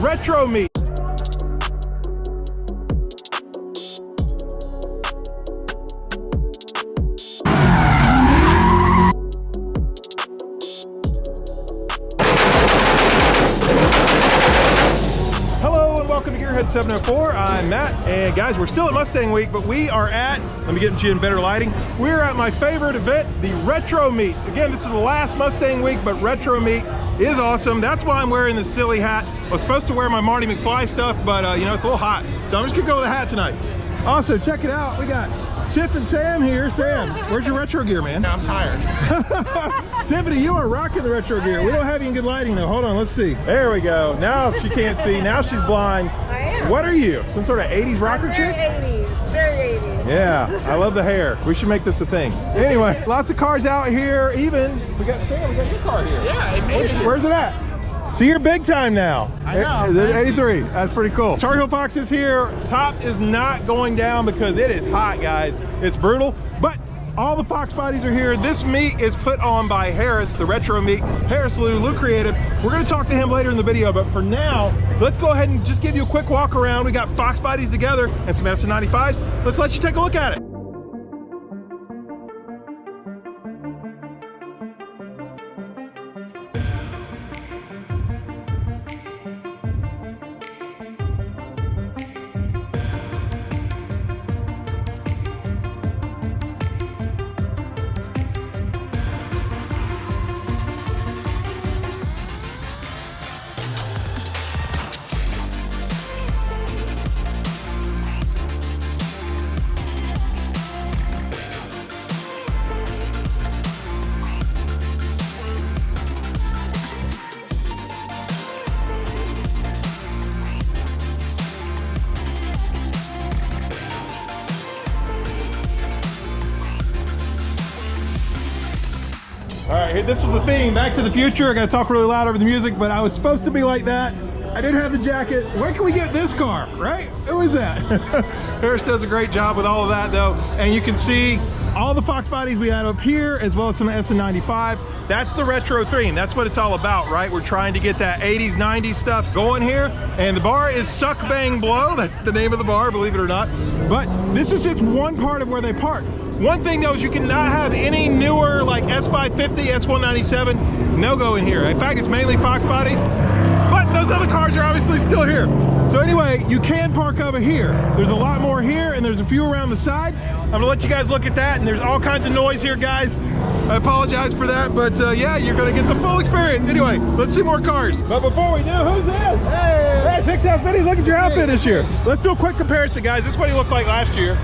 retro meet. Welcome to Gearhead 704. I'm Matt, and guys, we're still at Mustang Week, but we are at, let me get you in better lighting, we're at my favorite event, the Retro Meet. Again, this is the last Mustang Week, but Retro Meet is awesome. That's why I'm wearing this silly hat. I was supposed to wear my Marty McFly stuff, but you know, it's a little hot, so I'm just gonna go with a hat tonight. Also, check it out, we got Tiff and Sam here. Sam, where's your retro gear, man? I'm tired. Tiffany, you are rocking the retro gear. We don't have you in good lighting though. Hold on, let's see. There we go. Now she can't see. Now she's blind. I am. What are you? Some sort of 80s rocker chick? Very 80s. Very 80s. Yeah, I love the hair. We should make this a thing. Anyway, lots of cars out here. Even, we got Sam, we got your car here. Yeah, it made it here. Where's it at? So you're big time now. I know. Is it 83? That's pretty cool. Tar Heel Fox is here. Top is not going down because it is hot, guys. It's brutal, but all the Fox bodies are here. This meet is put on by Harris, the retro meet. Harris Lou Creative. We're gonna talk to him later in the video, but for now, let's go ahead and just give you a quick walk around. We got Fox bodies together and some S95s. Let's let you take a look at it. All right, this was the theme, Back to the Future. I gotta talk really loud over the music, but I was supposed to be like that. I didn't have the jacket. Where can we get this car, right? Who is that? Harris does a great job with all of that though. And you can see all the Fox bodies we had up here, as well as some S95. That's the retro theme. That's what it's all about, right? We're trying to get that 80s, 90s stuff going here. And the bar is Suck Bang Blow. That's the name of the bar, believe it or not. But this is just one part of where they park. One thing though is you cannot have any newer like S550, S197 no-go in here. In fact, it's mainly Fox bodies, but those other cars are obviously still here. So anyway, you can park over here. There's a lot more here and there's a few around the side. I'm gonna let you guys look at that, and there's all kinds of noise here, guys. I apologize for that, but yeah, you're gonna get the full experience. Anyway, let's see more cars. But before we do, who's this? Hey, Six House Vinny's, look at your outfit this year. Let's do a quick comparison, guys. This is what he looked like last year.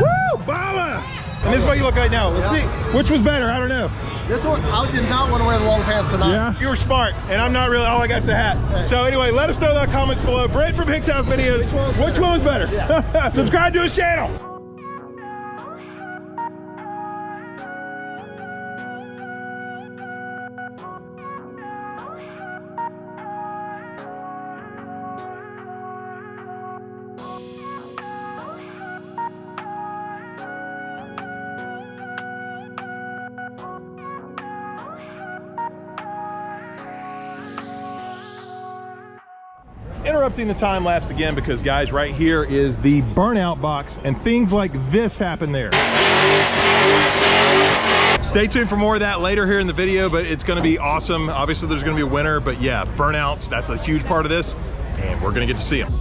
Woo, Baba! And this is what you look like now. Let's see, which was better, I don't know. This one, I did not want to wear the long pants tonight. Yeah, you were smart, and I'm not really, all I got's a hat. Hey. So anyway, let us know in the comments below. Brent from Hicks House Videos, which one was better? Yeah. Subscribe to his channel. Interrupting the time lapse again because guys, right here is the Burnout box and things like this happen there. Stay tuned for more of that later here in the video, but it's gonna be awesome. Obviously there's gonna be a winner, but yeah, burnouts, that's a huge part of this and we're gonna get to see them.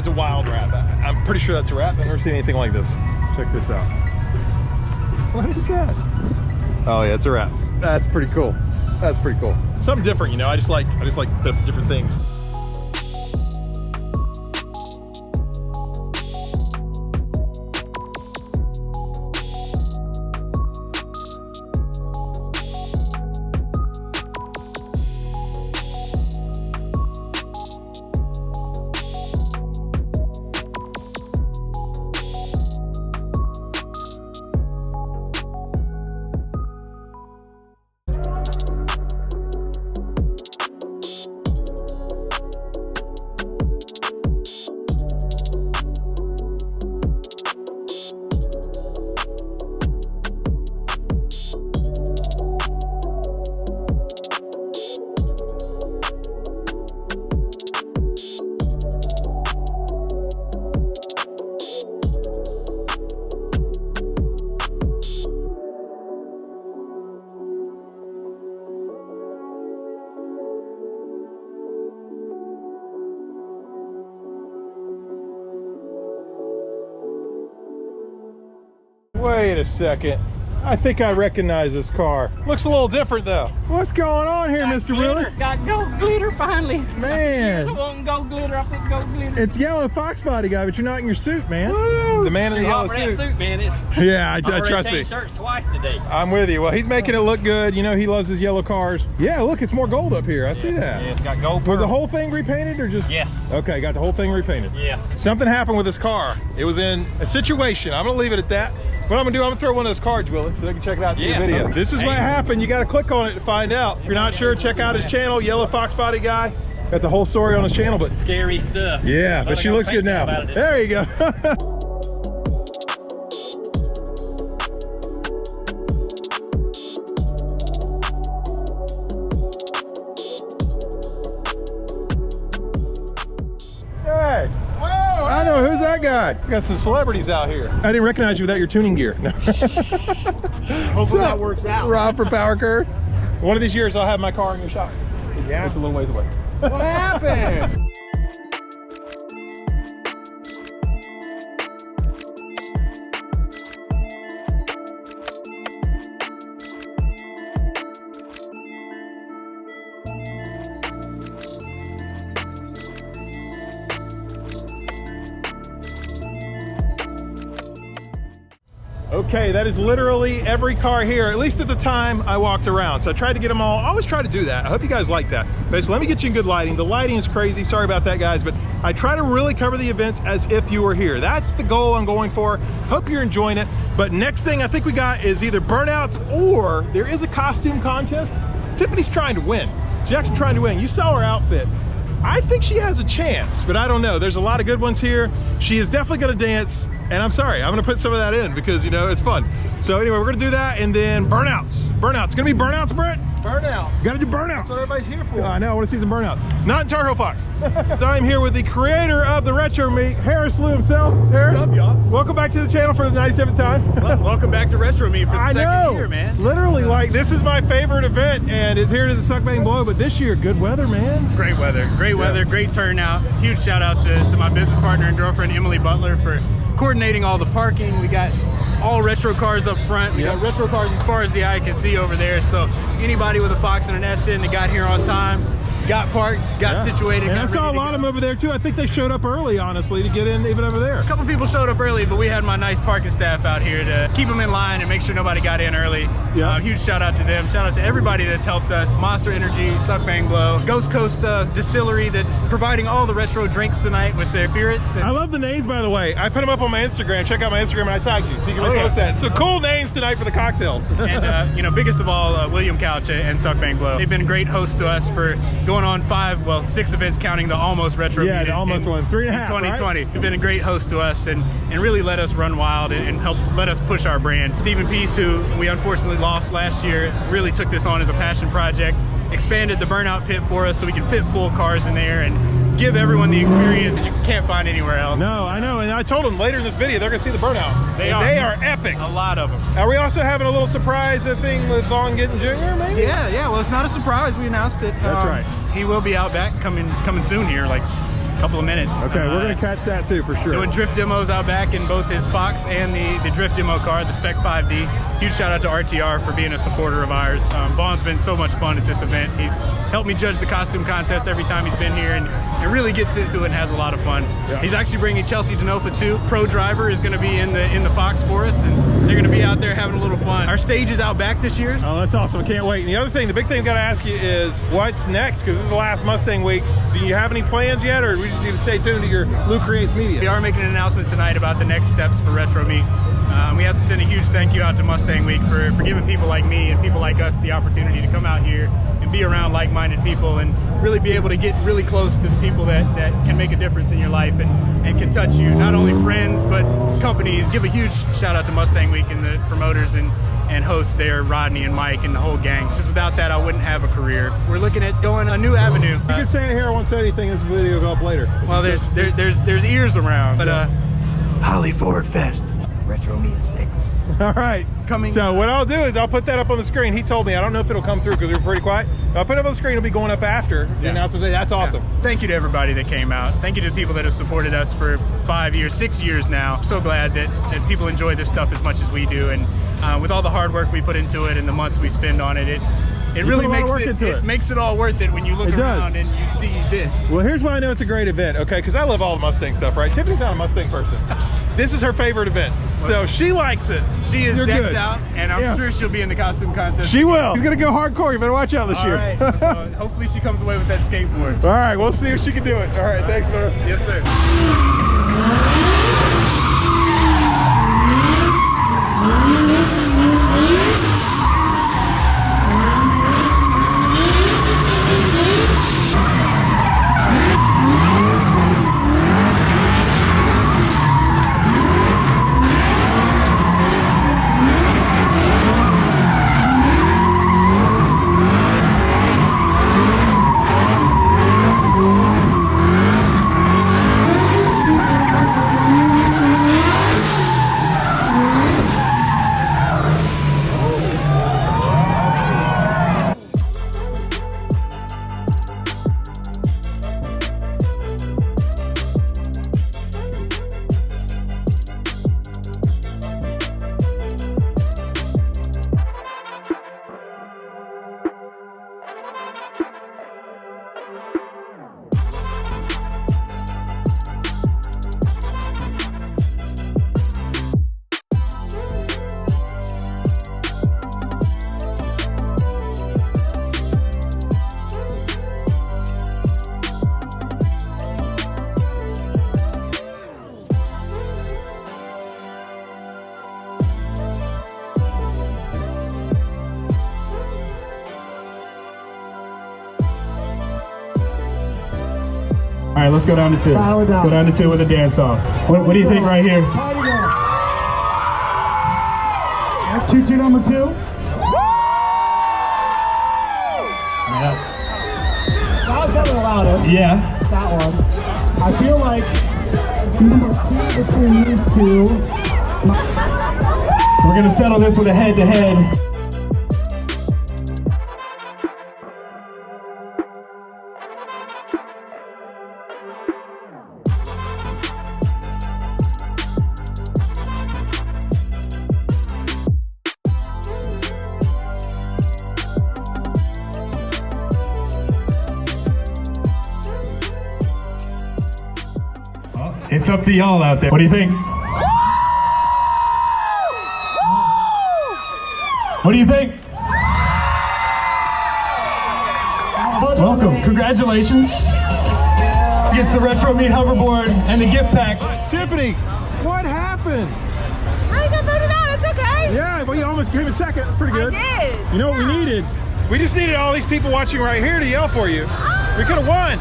is a wild wrap. I'm pretty sure that's a wrap. I've never seen anything like this. Check this out. What is that? Oh yeah, it's a wrap. That's pretty cool. That's pretty cool. Something different, you know. I just like the different things. Wait a second. I think I recognize this car. Looks a little different though. What's going on here, Mr. Willie? Got gold glitter finally. Man. I want gold glitter. I put gold glitter. It's yellow foxbody guy, but you're not in your suit, man. Woo. The man in the yellow suit. That suit, man. Yeah, trust me. Shirts twice today. I'm with you. Well, he's making it look good. You know, he loves his yellow cars. Yeah, look, it's more gold up here. I see that. Yeah, it's got gold. Was the whole thing repainted or just? Yes. Okay, got the whole thing repainted. Yeah. Something happened with this car. It was in a situation. I'm gonna leave it at that. What I'm gonna do, I'm gonna throw one of those cards, Willie, so they can check it out in the video. This is what happened. You gotta click on it to find out. If you're not sure, check out his channel, Yellow Foxbody Guy. Got the whole story on his channel, but scary stuff. yeah, but she looks good now. There you go. Hey. I know, who's that guy? Got some celebrities out here. I didn't recognize you without your tuning gear. No. Hopefully that works out. Rob for Power Curve. One of these years I'll have my car in your shop. Yeah. It's a little ways away. What happened? Okay, that is literally every car here, at least at the time I walked around. So I tried to get them all. I always try to do that. I hope you guys like that. Basically, let me get you in good lighting. The lighting is crazy. Sorry about that, guys, but I try to really cover the events as if you were here. That's the goal I'm going for. Hope you're enjoying it. But next thing I think we got is either burnouts or there is a costume contest. Tiffany's trying to win. She's actually trying to win. You saw her outfit. I think she has a chance, but I don't know. There's a lot of good ones here. She is definitely gonna dance, and I'm sorry, I'm gonna put some of that in because, you know, it's fun. So anyway, we're gonna do that, and then burnouts. Burnouts, gonna be burnouts, Brett? Burnout. Gotta do burnouts. That's what everybody's here for. I know, I wanna see some burnouts. Not in Tar Heel Fox. So I'm here with the creator of the Retro Meet, Harris Lou himself. Harris, what's up, y'all? Welcome back to the channel for the 97th time. Well, welcome back to Retro Meet for the second year, man. Literally, like, this is my favorite event, and it's here to the Suck Bang Blow, but this year, good weather, man. Great weather, great turnout. Huge shout out to my business partner and girlfriend, Emily Butler, for coordinating all the parking. We got all retro cars up front. We got retro cars as far as the eye can see over there. So anybody with a Fox and an S in that got here on time, got parked, got situated. And I saw a lot of them over there too. I think they showed up early, honestly, to get in even over there. A couple people showed up early, but we had my nice parking staff out here to keep them in line and make sure nobody got in early. Huge shout out to them. Shout out to everybody that's helped us. Monster Energy, Suck Bang Blow, Ghost Coast Distillery that's providing all the retro drinks tonight with their spirits. And I love the names, by the way. I put them up on my Instagram. Check out my Instagram and I tagged you, so you can repost that. So cool names tonight for the cocktails. And you know, biggest of all, William Couch and Suck Bang Blow. They've been great hosts to us for going on 6 events counting the almost retro meet. The almost one, 3.5, 2020. Right? You've been a great host to us and really let us run wild and help let us push our brand. Stephen Peace, who we unfortunately lost last year, really took this on as a passion project, expanded the Burnout pit for us so we can fit full cars in there and give everyone the experience that you can't find anywhere else. No, I know, and I told them later in this video they're gonna see the Burnouts. They are epic. A lot of them. Are we also having a little surprise thing with Vaughn getting Jr. maybe? Yeah, well, it's not a surprise. We announced it. That's right. He will be out back coming soon here, like couple of minutes. Okay, we're gonna catch that too for sure. Doing drift demos out back in both his Fox and the drift demo car, the Spec 5D. Huge shout out to RTR for being a supporter of ours. Vaughn's been so much fun at this event. He's helped me judge the costume contest every time he's been here, and it really gets into it and has a lot of fun. Yeah. He's actually bringing Chelsea Denofa too. Pro driver is going to be in the Fox for us, and they're going to be out there having a little fun. Our stage is out back this year. Oh, that's awesome. I can't wait. And the other thing, the big thing I've got to ask you is what's next? Because this is the last Mustang week. Do you have any plans yet, or do we just need to stay tuned to your Lou Creates Media? We are making an announcement tonight about the next steps for Retro Meet. We have to send a huge thank you out to Mustang Week for giving people like me and people like us the opportunity to come out here and be around like-minded people and really be able to get really close to the people that can make a difference in your life and can touch you, not only friends but companies. Give a huge shout out to Mustang Week and the promoters and hosts there, Rodney and Mike and the whole gang. Because without that, I wouldn't have a career. We're looking at going a new avenue. You can say it here, I won't say anything, this video will go up later. Well, there's ears around, but Holly Ford Fest. Retro Meet 6. All right. Coming. So what I'll do is I'll put that up on the screen. He told me, I don't know if it'll come through because we're pretty quiet. I'll put it up on the screen. It'll be going up after the announcement. That's awesome. Yeah. Thank you to everybody that came out. Thank you to the people that have supported us for 5 years, 6 years now. I'm so glad that people enjoy this stuff as much as we do. And with all the hard work we put into it and the months we spend on it, it really makes it all worth it when you look around and you see this. Well, here's why I know it's a great event, okay? Because I love all the Mustang stuff, right? Tiffany's not a Mustang person. This is her favorite event, so she likes it. She is You're decked good. out, and I'm sure she'll be in the costume contest. She will. She's gonna go hardcore. You better watch out this year. All right. So hopefully she comes away with that skateboard. All right, we'll see if she can do it. All right, thanks, brother. Yes, sir. All right, let's go down to 2. Let's go down to 2 with a dance off. What do you think right here? Choo-choo number 2. Yeah. That was definitely the loudest. Yeah. That one. I feel like number 2 between these two. We're gonna settle this with a head-to-head. It's up to y'all out there. What do you think? What do you think? Welcome. Congratulations. Gets the Retro Meet hoverboard and the gift pack. Tiffany, what happened? I got voted out. It's okay. Yeah, well, you almost came in second. That's pretty good. I did. You know what we needed? We just needed all these people watching right here to yell for you. We could have won.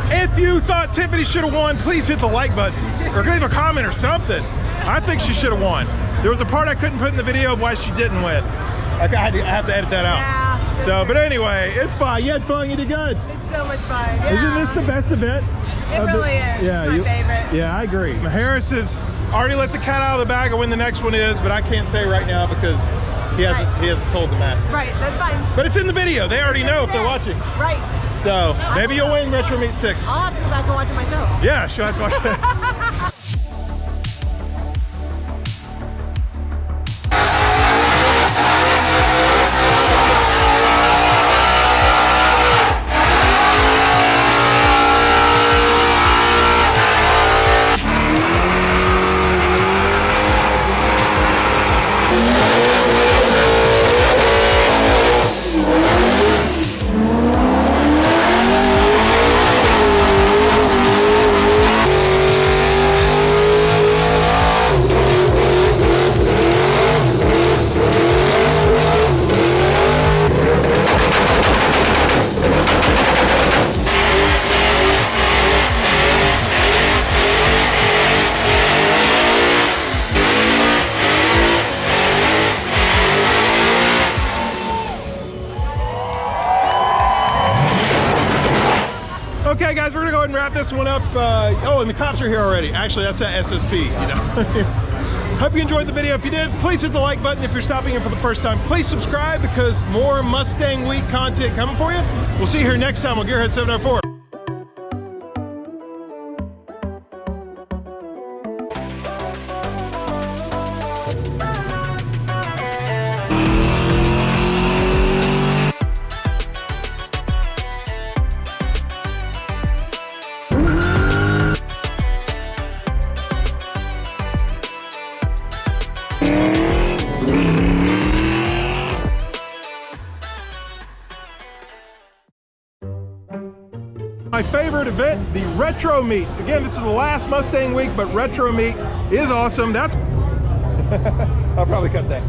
If you thought Tiffany should have won, please hit the like button or leave a comment or something. I think she should have won. There was a part I couldn't put in the video of why she didn't win. I have to edit that out. Yeah. So, but anyway, it's fine. You had fun. You did good. It's so much fun. Yeah. Isn't this the best event? It really is. Yeah, it's my favorite. Yeah, I agree. Harris has already let the cat out of the bag of when the next one is, but I can't say right now because He hasn't told the masses. Right, that's fine. But it's in the video. They already know if they're watching. Right. So maybe you'll win Retro Meet 6. I'll have to go back and watch it myself. Yeah, she'll have to watch that. Okay, guys, we're gonna go ahead and wrap this one up. Oh, and the cops are here already. Actually, that's that SSP, you know. Hope you enjoyed the video. If you did, please hit the like button. If you're stopping in for the first time, please subscribe because more Mustang Week content coming for you. We'll see you here next time on Gearhead 704. My favorite event, the Retro Meet. Again, this is the last Mustang Week, but Retro Meet is awesome. That's I'll probably cut that.